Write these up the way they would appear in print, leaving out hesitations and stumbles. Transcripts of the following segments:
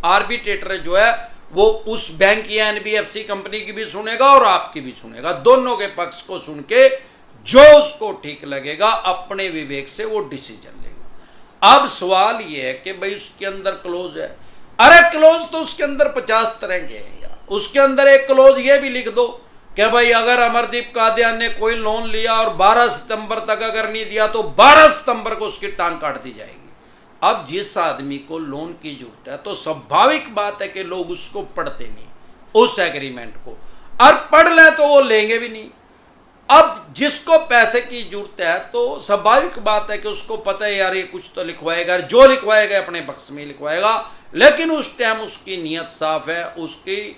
Arbitrator जो है वो उस बैंक या एनबीएफसी कंपनी की भी सुनेगा और आपकी भी सुनेगा, दोनों के पक्ष को सुन के जो उसको ठीक लगेगा अपने विवेक से वो डिसीजन लेगा। अब सवाल ये है कि भाई उसके अंदर क्लोज है, अरे क्लोज तो उसके अंदर 50 तरह के हैं यार। उसके अंदर एक क्लोज ये भी लिख दो कि भाई अगर अमरदीप कादियान ने कोई लोन लिया और 12 सितंबर तक अगर नहीं दिया तो 12 सितंबर को उसकी टांग काट दी जाएगी। अब जिस आदमी को लोन की जरूरत है तो स्वाभाविक बात है कि लोग उसको पढ़ते नहीं उस एग्रीमेंट को, और पढ़ लें तो वो लेंगे भी नहीं। अब जिसको पैसे की जरूरत है तो स्वाभाविक बात है कि उसको पता है यार ये कुछ तो लिखवाएगा, जो लिखवाएगा अपने पक्ष में लिखवाएगा, लेकिन उस टाइम उसकी नीयत साफ है, उसकी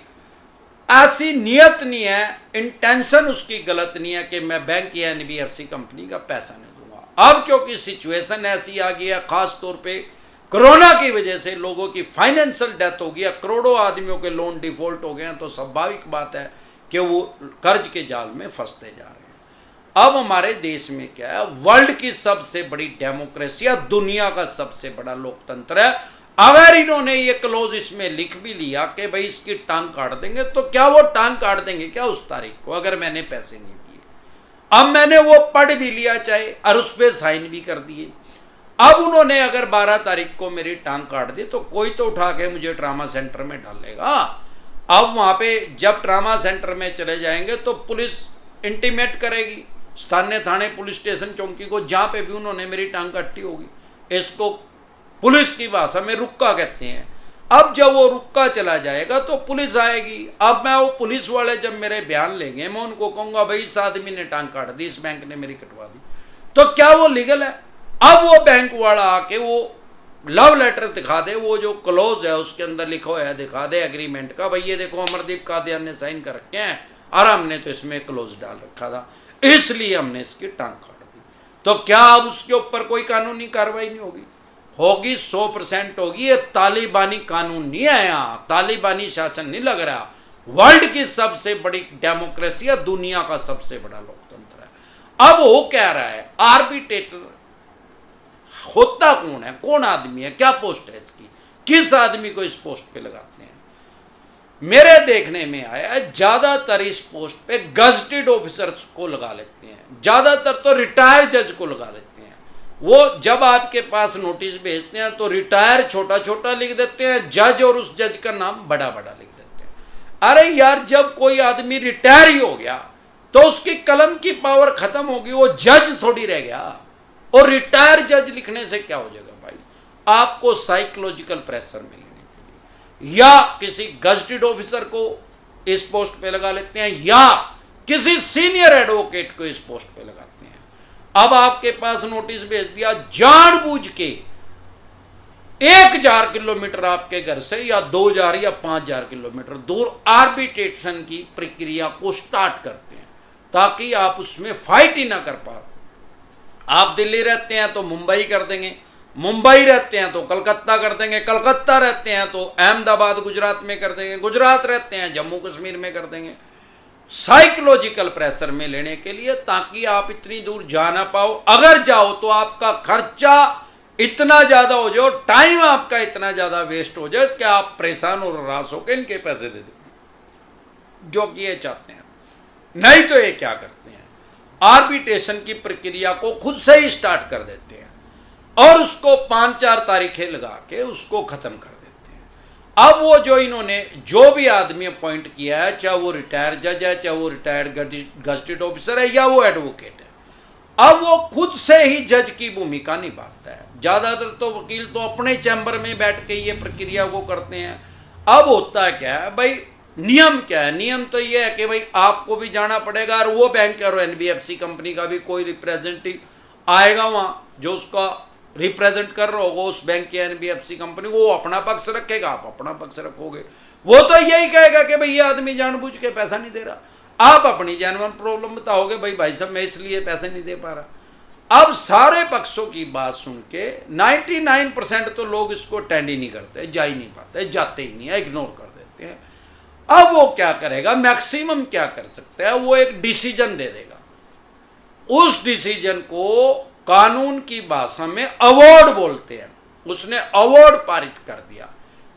ऐसी नीयत नहीं है, इंटेंशन उसकी गलत नहीं है कि मैं बैंक या एनबीएफसी कंपनी का पैसा नहीं दूंगा। अब क्योंकि सिचुएशन ऐसी आ गई है, खास तौर पे कोरोना की वजह से लोगों की फाइनेंशियल डेथ हो गई है, करोड़ों आदमियों के लोन डिफॉल्ट हो गए हैं, तो स्वाभाविक बात है कि वो कर्ज के जाल में फंसते जा रहे हैं। अब हमारे देश में क्या है, वर्ल्ड की सबसे बड़ी डेमोक्रेसी है, दुनिया का सबसे बड़ा लोकतंत्र है। अगर इन्होंने ये क्लोज इसमें लिख भी लिया कि भाई इसकी टांग काट देंगे, तो क्या वो टांग काट देंगे क्या उस तारीख को अगर मैंने पैसे नहीं दिए? अब मैंने वो पढ़ भी लिया चाहे और उस पर साइन भी कर दिए, अब उन्होंने अगर 12 तारीख को मेरी टांग काट दी तो कोई तो उठा के मुझे ट्रामा सेंटर में डालेगा। अब वहां पे जब ट्रामा सेंटर में चले जाएंगे तो पुलिस इंटीमेट करेगी स्थानीय थाने पुलिस स्टेशन चौकी को जहां पे भी उन्होंने मेरी टांग काटी होगी। इसको पुलिस की भाषा में रुक्का कहते हैं। अब जब वो रुक्का चला जाएगा तो पुलिस आएगी। अब मैं वो पुलिस वाले जब मेरे बयान लेंगे मैं उनको कहूंगा भाई इस आदमी ने टांग काट दी, इस बैंक ने मेरी कटवा दी, तो क्या वो लीगल है? अब वो बैंक वाला आके वो लव लेटर दिखा दे, वो जो क्लोज है उसके अंदर लिखा हुआ है दिखा दे एग्रीमेंट का, भाई ये देखो अमरदीप कादियान ने साइन कर रखे हैं और हमने तो इसमें क्लोज डाल रखा था इसलिए हमने इसकी टांग काट दी, तो क्या अब उसके ऊपर कोई कानूनी कार्रवाई नहीं होगी? होगी, 100% होगी। ये तालिबानी कानून नहीं है, यहाँ तालिबानी शासन नहीं लग रहा। वर्ल्ड की सबसे बड़ी डेमोक्रेसी है, दुनिया का सबसे बड़ा लोकतंत्र है। अब वो कह रहा है आर्बिट्रेटर होता कौन है, कौन आदमी है, क्या पोस्ट है इसकी, किस आदमी को इस पोस्ट पे लगाते हैं? मेरे देखने में आया ज्यादातर इस पोस्ट पे गजटेड ऑफिसर्स को लगा लेते हैं, ज्यादातर तो रिटायर्ड जज को लगा लेते हैं। वो जब आपके पास नोटिस भेजते हैं तो रिटायर छोटा छोटा लिख देते हैं, जज और उस जज का नाम बड़ा बड़ा लिख देते हैं। अरे यार जब कोई आदमी रिटायर ही हो गया तो उसकी कलम की पावर खत्म होगी, वो जज थोड़ी रह गया। और रिटायर जज लिखने से क्या हो जाएगा भाई? आपको साइकोलॉजिकल प्रेशर मिलेने के लिए या किसी गजटेड ऑफिसर को इस पोस्ट पे लगा लेते हैं या किसी सीनियर एडवोकेट को इस पोस्ट पे लगाते हैं। अब आपके पास नोटिस भेज दिया, जानबूझ के 1000 किलोमीटर आपके घर से या 2000 या 5000 किलोमीटर दूर आर्बिट्रेशन की प्रक्रिया को स्टार्ट करते हैं ताकि आप उसमें फाइट ही ना कर पाओ। आप दिल्ली रहते हैं तो मुंबई कर देंगे, मुंबई रहते हैं तो कलकत्ता कर देंगे, कलकत्ता रहते हैं तो अहमदाबाद गुजरात में कर देंगे, गुजरात रहते हैं जम्मू कश्मीर में कर देंगे। साइकोलॉजिकल प्रेशर में लेने के लिए ताकि आप इतनी दूर जा ना पाओ, अगर जाओ तो आपका खर्चा इतना ज्यादा हो जाए, टाइम आपका इतना ज्यादा वेस्ट हो जाए कि आप परेशान और हरास होकर इनके पैसे दे दें, जो कि ये चाहते हैं। नहीं तो ये क्या करते हैं, आर्बिट्रेशन की प्रक्रिया को खुद से ही स्टार्ट कर देते हैं और उसको 5-4 तारीखें लगा के उसको खत्म कर देते हैं। अब वो जो इन्होंने जो भी आदमी अपॉइंट किया है, चाहे वो रिटायर्ड जज है, चाहे वो रिटायर्ड गजटेड ऑफिसर है या वो एडवोकेट है, अब वो खुद से ही जज की भूमिका निभाता है। ज्यादातर तो वकील तो अपने चैम्बर में बैठ के ये प्रक्रिया को करते हैं। अब होता क्या है भाई, नियम क्या है? नियम तो ये है कि भाई आपको भी जाना पड़ेगा और वो बैंक और एनबीएफसी कंपनी का भी कोई रिप्रेजेंटेटिव आएगा वहां जो उसका रिप्रेजेंट कर रहा होगा उस बैंक या एनबीएफसी कंपनी को, वो अपना पक्ष रखेगा, आप अपना पक्ष रखोगे। वो तो यही कहेगा कि भाई ये आदमी जानबूझ के पैसा नहीं दे रहा, आप अपनी जेन्युइन प्रॉब्लम बताओगे, भाई भाई साहब मैं इसलिए पैसे नहीं दे पा रहा। अब सारे पक्षों की बात सुन के 99% तो लोग इसको अटेंड ही नहीं करते, जा ही नहीं पाते, जाते ही नहीं है, इग्नोर कर देते हैं। अब वो क्या करेगा, मैक्सिमम क्या कर सकता है, वो एक डिसीजन दे देगा। उस डिसीजन को कानून की भाषा में अवार्ड बोलते हैं। उसने अवार्ड पारित कर दिया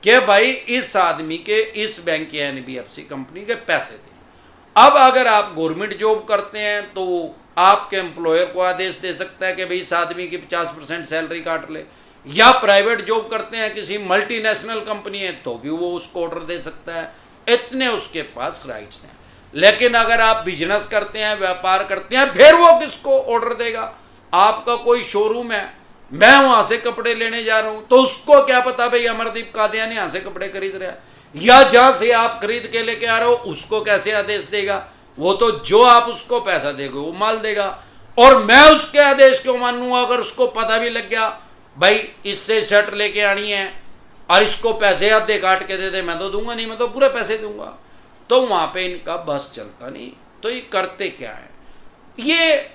कि भाई इस आदमी के इस बैंक या एनबीएफसी कंपनी के पैसे दें। अब अगर आप गवर्नमेंट जॉब करते हैं तो आपके एम्प्लॉयर को आदेश दे सकता है कि भाई इस आदमी की 50% सैलरी काट ले, या प्राइवेट जॉब करते हैं किसी मल्टीनेशनल कंपनी है तो भी वो उसको ऑर्डर दे सकता है। इतने उसके पास राइट्स हैं। लेकिन अगर आप बिजनेस करते हैं, व्यापार करते हैं, फिर वो किसको ऑर्डर देगा? आपका कोई शोरूम है, मैं वहां से कपड़े लेने जा रहा हूं, तो उसको क्या पता भाई अमरदीप कादियानी यहां से कपड़े खरीद रहा है, या जहां से आप खरीद के लेके आ रहे हो उसको कैसे आदेश देगा? वो तो जो आप उसको पैसा देगा वो माल देगा। और मैं उसके आदेश क्यों मानूंगा? अगर उसको पता भी लग गया भाई इससे शर्ट लेके आनी है और इसको पैसे आधे काट के दे दे, मैं तो दूंगा नहीं, मैं तो पूरे पैसे दूंगा। तो वहां पे इनका बस चलता नहीं। तो ये करते क्या है, ये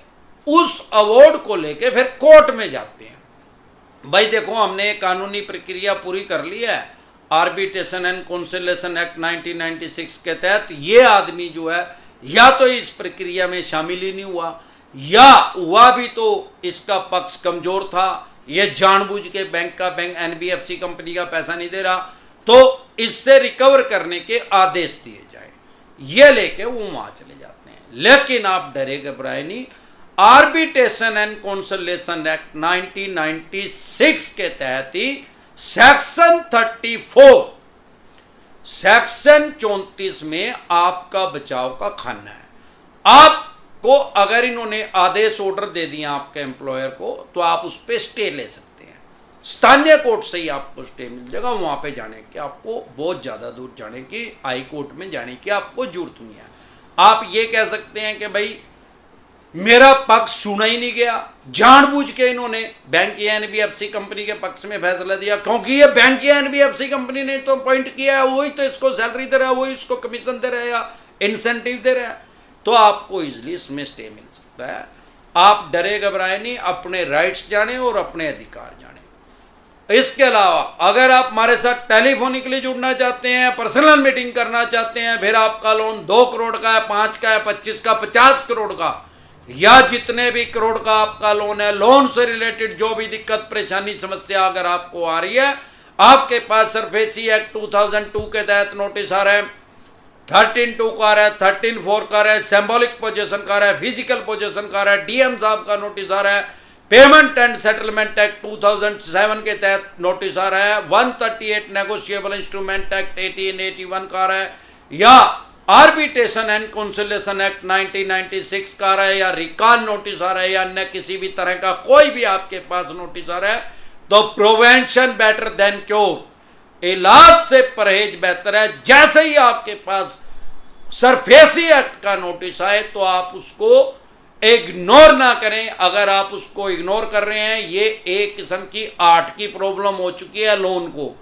उस अवार्ड को लेके फिर कोर्ट में जाते हैं। भाई देखो, हमने कानूनी प्रक्रिया पूरी कर ली है, आर्बिट्रेशन एंड कॉन्सिलेशन एक्ट 1996 के तहत ये आदमी जो है या तो इस प्रक्रिया में शामिल ही नहीं हुआ, या हुआ भी तो इसका पक्ष कमजोर था, ये जानबूझ के बैंक एनबीएफसी कंपनी का पैसा नहीं दे रहा, तो इससे रिकवर करने के आदेश दिए जाए, ये लेके वो वहां चले जाते हैं। लेकिन आप डरे घबराए नहीं, आर्बिट्रेशन एंड कॉन्सिलेशन एक्ट 1996 के तहत ही सेक्शन 34 सेक्शन 34 में आपका बचाव का खाना है। आपको अगर इन्होंने आदेश ऑर्डर दे दिया आपके एम्प्लॉयर को, तो आप उस पर स्टे ले सकते हैं। स्थानीय कोर्ट से ही आपको स्टे मिल जाएगा। वहां पे जाने की आपको बहुत ज्यादा दूर जाने की, हाई कोर्ट में जाने की आपको जरूरत नहीं है। आप ये कह सकते हैं कि भाई मेरा पक्ष सुना ही नहीं गया, जानबूझ के इन्होंने बैंक या एनबीएफसी कंपनी के पक्ष में फैसला दिया, क्योंकि ये बैंक या एनबीएफसी कंपनी ने तो अपॉइंट किया है, वही तो इसको सैलरी दे रहा है, वही इसको कमीशन दे रहा है या इंसेंटिव दे रहा है, तो आपको इजिली इसमें स्टे मिल सकता है। आप डरे घबराए नहीं, अपने राइट्स जाने और अपने अधिकार जाने। इसके अलावा अगर आप हमारे साथ टेलीफोनिकली जुड़ना चाहते हैं, पर्सनल मीटिंग करना चाहते हैं, फिर आपका लोन 2 करोड़ का है, 5 का है, 25 का, 50 करोड़ का, या जितने भी करोड़ का आपका लोन है, लोन से रिलेटेड जो भी दिक्कत परेशानी समस्या अगर आपको आ रही है, आपके पास सरफेसी एक्ट 2002 के तहत नोटिस आ रहा है, 13(2) का आ रहा है, 13(4) का आ रहा है, सिंबॉलिक पोजीशन का आ रहा है, फिजिकल पोजीशन का आ रहा है, डीएम साहब का नोटिस आ रहा है, पेमेंट एंड सेटलमेंट एक्ट 2007 के तहत नोटिस आ रहा है, 138 नेगोशिएबल इंस्ट्रूमेंट एक्ट 1881 का आ रहा है, या आर्बिट्रेशन एंड कॉन्सिलेशन एक्ट 1996 का आ रहा है, या रिकॉल नोटिस आ रहा है, या अन्य किसी भी तरह का कोई भी आपके पास नोटिस आ रहा है, तो प्रिवेंशन बेटर देन क्योर, इलाज से परहेज बेहतर है। जैसे ही आपके पास सरफेसी एक्ट का नोटिस आए तो आप उसको इग्नोर ना करें। अगर आप उसको इग्नोर कर रहे हैं, ये एक किस्म की आर्ट की प्रॉब्लम हो चुकी है लोन को।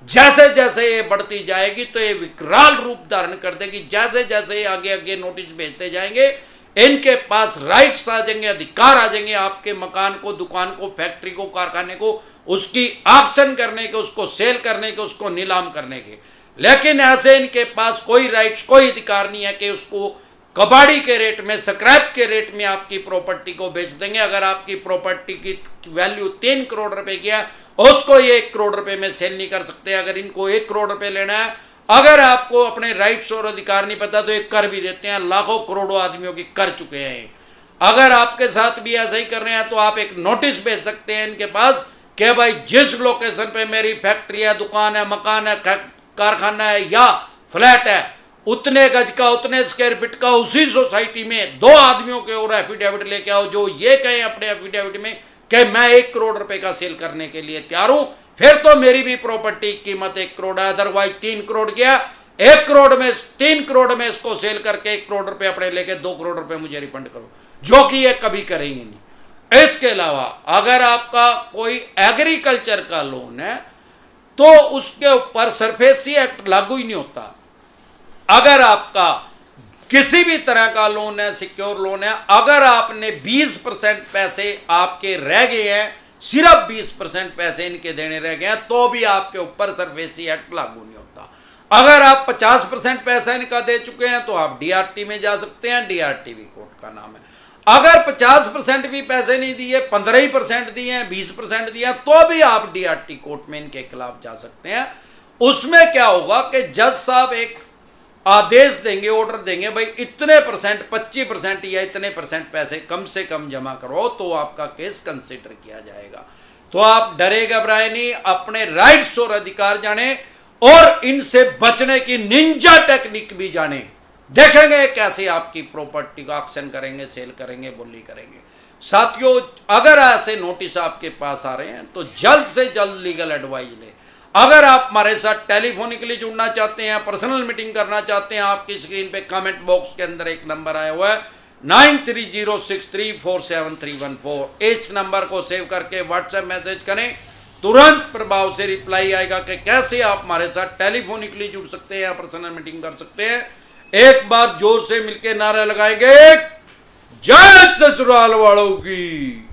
जैसे जैसे ये बढ़ती जाएगी तो ये विकराल रूप धारण कर देगी। जैसे जैसे ये आगे आगे नोटिस भेजते जाएंगे, इनके पास राइट्स आ जाएंगे, अधिकार आ जाएंगे आपके मकान को, दुकान को, फैक्ट्री को, कारखाने को, उसकी ऑक्शन करने के, उसको सेल करने के, उसको नीलाम करने के। लेकिन ऐसे इनके पास कोई राइट्स, कोई अधिकार नहीं है कि उसको कबाड़ी के रेट में, स्क्रैप के रेट में आपकी प्रॉपर्टी को बेच देंगे। अगर आपकी प्रॉपर्टी की वैल्यू 3 करोड़ रुपए की है, उसको ये 1 करोड़ रुपए में सेल नहीं कर सकते। अगर इनको 1 करोड़ रुपए लेना है, अगर आपको अपने राइट्स और अधिकार नहीं पता तो ये कर भी देते हैं। लाखों करोड़ों आदमियों की कर चुके हैं। अगर आपके साथ भी ऐसा ही कर रहे हैं तो आप एक नोटिस भेज सकते हैं इनके पास कि भाई जिस लोकेशन पे मेरी फैक्ट्री है, दुकान है, मकान है, कारखाना है या फ्लैट है, उतने गज का, उतने स्क्वायर फीट का, उसी सोसाइटी में 2 आदमियों के और एफिडेविट लेके आओ जो ये कहें अपने एफिडेविट में कि मैं 1 करोड़ रुपए का सेल करने के लिए तैयार हूं, फिर तो मेरी भी प्रॉपर्टी की कीमत 1 करोड़ है। अदरवाइज 3 करोड़ गया, 1 करोड़ में 3 करोड़ में इसको सेल करके 1 करोड़ रुपए अपने लेके 2 करोड़ रुपए मुझे रिफंड करो, जो कि ये कभी करेंगे नहीं। इसके अलावा अगर आपका कोई एग्रीकल्चर का लोन है तो उसके ऊपर सरफेसी एक्ट लागू ही नहीं होता। अगर आपका किसी भी तरह का लोन है, सिक्योर लोन है, अगर आपने 20% पैसे आपके रह गए हैं, सिर्फ 20% पैसे इनके देने रह गए हैं, तो भी आपके ऊपर सरफेसी एक्ट लागू नहीं होता। अगर आप 50% पैसा इनका दे चुके हैं तो आप डीआरटी में जा सकते हैं, डीआरटी भी कोर्ट का नाम है। अगर 50% भी पैसे नहीं दिए, 15% दिए हैं, 20% दिया, तो भी आप डीआरटी कोर्ट में इनके खिलाफ जा सकते हैं। उसमें क्या होगा कि जज साहब एक आदेश देंगे, ऑर्डर देंगे, भाई इतने परसेंट 25% या इतने परसेंट पैसे कम से कम जमा करो तो आपका केस कंसिडर किया जाएगा। तो आप डरे घबराए नहीं, अपने राइट्स और अधिकार जाने और इनसे बचने की निंजा टेक्निक भी जाने। देखेंगे कैसे आपकी प्रॉपर्टी का ऑक्शन करेंगे, सेल करेंगे, बोली करेंगे। साथियों, अगर ऐसे नोटिस आपके पास आ रहे हैं तो जल्द से जल्द लीगल एडवाइस ले। अगर आप हमारे साथ टेलीफोनिकली जुड़ना चाहते हैं, पर्सनल मीटिंग करना चाहते हैं, आपकी स्क्रीन पे कमेंट बॉक्स के अंदर एक नंबर आया हुआ है 9306347314। इस नंबर को सेव करके व्हाट्सएप मैसेज करें, तुरंत प्रभाव से रिप्लाई आएगा कि कैसे आप हमारे साथ टेलीफोनिकली जुड़ सकते हैं या पर्सनल मीटिंग कर सकते हैं। एक बार जोर से मिलकर नारा लगाएंगे, जय ससुराल वालों की।